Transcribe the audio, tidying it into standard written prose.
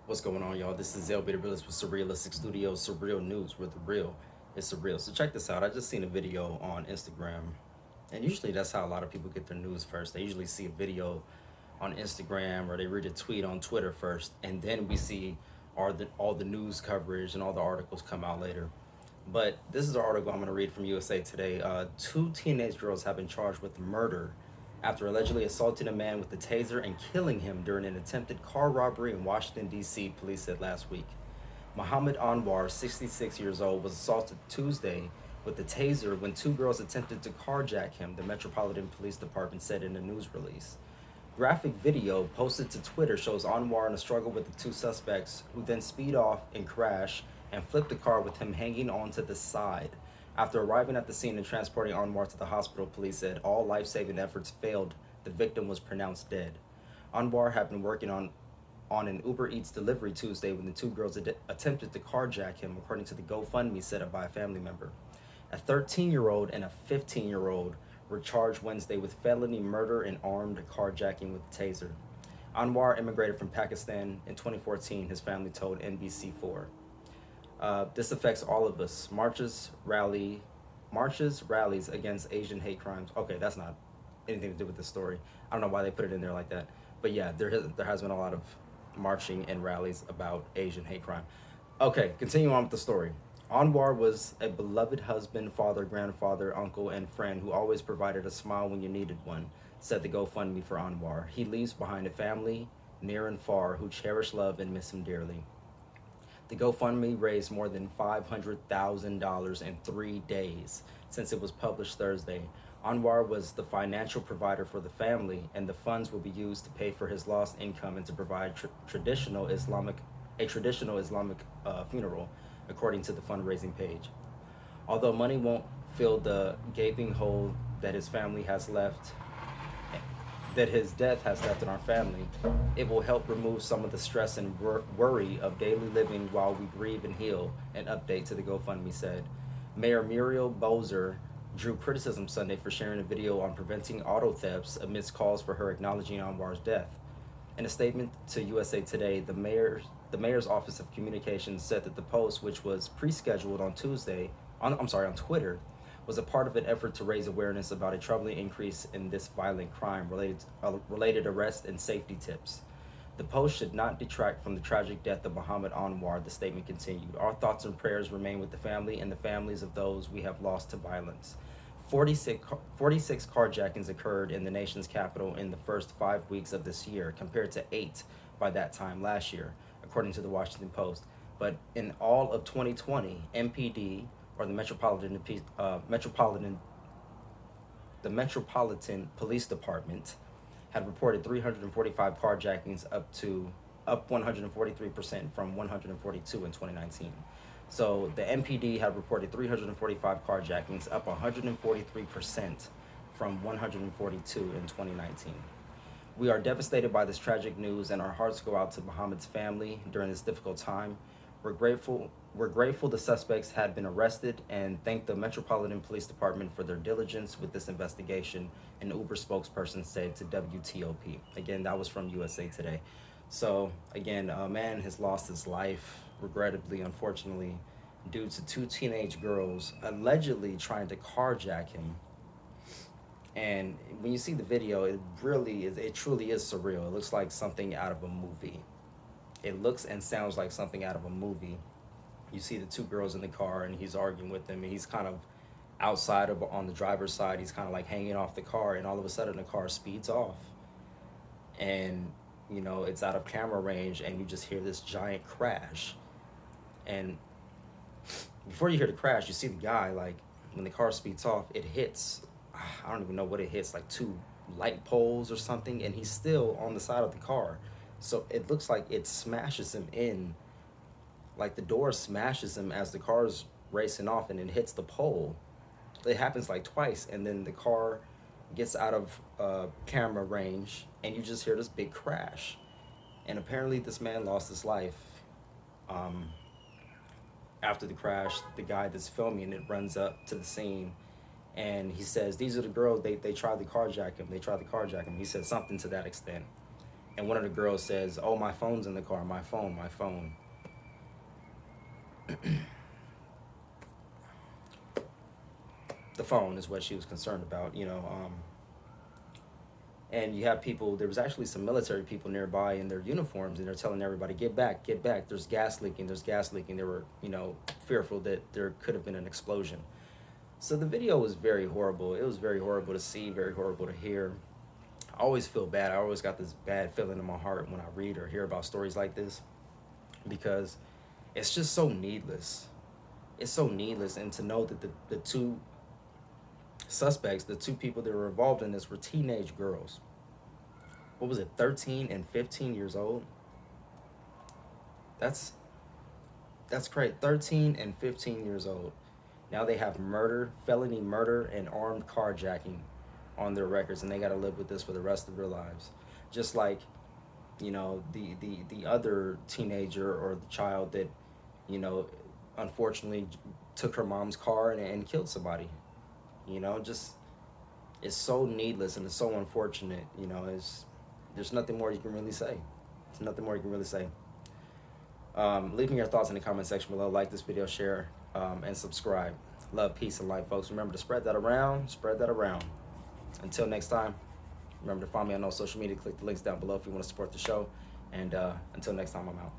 What's going on, y'all? This is LB the Realist with Surrealistic Studios, Surreal News, where the real is surreal. So check this out. I just seen a video on Instagram, and usually that's how a lot of people get their news first. They usually see a video on Instagram or they read a tweet on Twitter first, and then we see all the news coverage and all the articles come out later. But this is an article I'm going to read from USA Today. Two teenage girls have been charged with murder after allegedly assaulting a man with a taser and killing him during an attempted car robbery in Washington, D.C., police said last week. Muhammad Anwar, 66 years old, was assaulted Tuesday with a taser when two girls attempted to carjack him, the Metropolitan Police Department said in a news release. Graphic video posted to Twitter shows Anwar in a struggle with the two suspects, who then speed off and crash and flip the car with him hanging onto the side. After arriving at the scene and transporting Anwar to the hospital, police said all life-saving efforts failed. The victim was pronounced dead. Anwar had been working on an Uber Eats delivery Tuesday when the two girls attempted to carjack him, according to the GoFundMe set up by a family member. A 13-year-old and a 15-year-old were charged Wednesday with felony murder and armed carjacking with a taser. Anwar immigrated from Pakistan in 2014, his family told NBC4. This affects all of us. Marches, rallies against Asian hate crimes. Okay, that's not anything to do with this story. I don't know why they put it in there like that. But yeah, there has been a lot of marching and rallies about Asian hate crime. Okay, continue on with the story. Anwar was a beloved husband, father, grandfather, uncle, and friend who always provided a smile when you needed one, said the GoFundMe for Anwar. He leaves behind a family, near and far, who cherish love and miss him dearly. The GoFundMe raised more than $500,000 in 3 days since it was published Thursday. Anwar was the financial provider for the family, and the funds will be used to pay for his lost income and to provide a traditional Islamic funeral, according to the fundraising page. Although money won't fill the gaping hole that his family has left, that his death has left in our family, it will help remove some of the stress and worry of daily living while we grieve and heal, an update to the GoFundMe said. Mayor Muriel Bowser drew criticism Sunday for sharing a video on preventing auto thefts amidst calls for her acknowledging Anwar's death. In a statement to USA Today, the mayor's Office of Communications said that the post, which was pre-scheduled on on Twitter, was a part of an effort to raise awareness about a troubling increase in this violent crime, related arrest and safety tips. The post should not detract from the tragic death of Muhammad Anwar, the statement continued. Our thoughts and prayers remain with the family and the families of those we have lost to violence. 46 carjackings occurred in the nation's capital in the first 5 weeks of this year, compared to 8 by that time last year, according to the Washington Post. But in all of 2020, MPD, or the Metropolitan Police Department, had reported 345 carjackings, up 143% from 142 in 2019. So the MPD had reported 345 carjackings, up 143% from 142 in 2019. We are devastated by this tragic news, and our hearts go out to Muhammad's family during this difficult time. We're grateful the suspects had been arrested, and thank the Metropolitan Police Department for their diligence with this investigation, an Uber spokesperson said to WTOP. Again, that was from USA Today. So again, a man has lost his life, regrettably, unfortunately, due to two teenage girls allegedly trying to carjack him. And when you see the video, it truly is surreal. It looks like something out of a movie. It looks and sounds like something out of a movie. You see the two girls in the car, and he's arguing with them, and he's kind of outside of on the driver's side. He's kind of like hanging off the car, and all of a sudden the car speeds off, and it's out of camera range, and you just hear this giant crash. And before you hear the crash, you see the guy, like, when the car speeds off, it hits, I don't even know what it hits, like 2 light poles or something, and he's still on the side of the car. So it looks like it smashes him in, like the door smashes him as the car's racing off, and it hits the pole. It happens like twice, and then the car gets out of camera range, and you just hear this big crash. And apparently this man lost his life. After the crash, the guy that's filming it runs up to the scene, and he says, these are the girls, they tried to carjack him. He said something to that extent. and one of the girls says, "Oh, my phone's in the car. My phone, my phone." The phone is what she was concerned about, you know. And you have people, there was actually some military people nearby in their uniforms, and they're telling everybody, get back, there's gas leaking, there's gas leaking. They were, you know, fearful that there could have been an explosion. So the video was very horrible. It was very horrible to see, very horrible to hear. I always feel bad. I always got this bad feeling in my heart when I read or hear about stories like this, because it's just so needless. It's so needless. And to know that the two suspects, the two people that were involved in this, were teenage girls. What was it, 13 and 15 years old? That's crazy. 13 and 15 years old. Now they have murder, felony murder, and armed carjacking on their records, and they got to live with this for the rest of their lives. Just like, you know, the other teenager or the child that, you know, unfortunately took her mom's car and killed somebody. You know, just, it's so needless and it's so unfortunate. You know, there's nothing more you can really say. There's nothing more you can really say. Leave me your thoughts in the comment section below. Like this video, share, and subscribe. Love, peace, and light, folks. Remember to spread that around. Spread that around. Until next time, remember to follow me on all social media. Click the links down below if you want to support the show. And until next time, I'm out.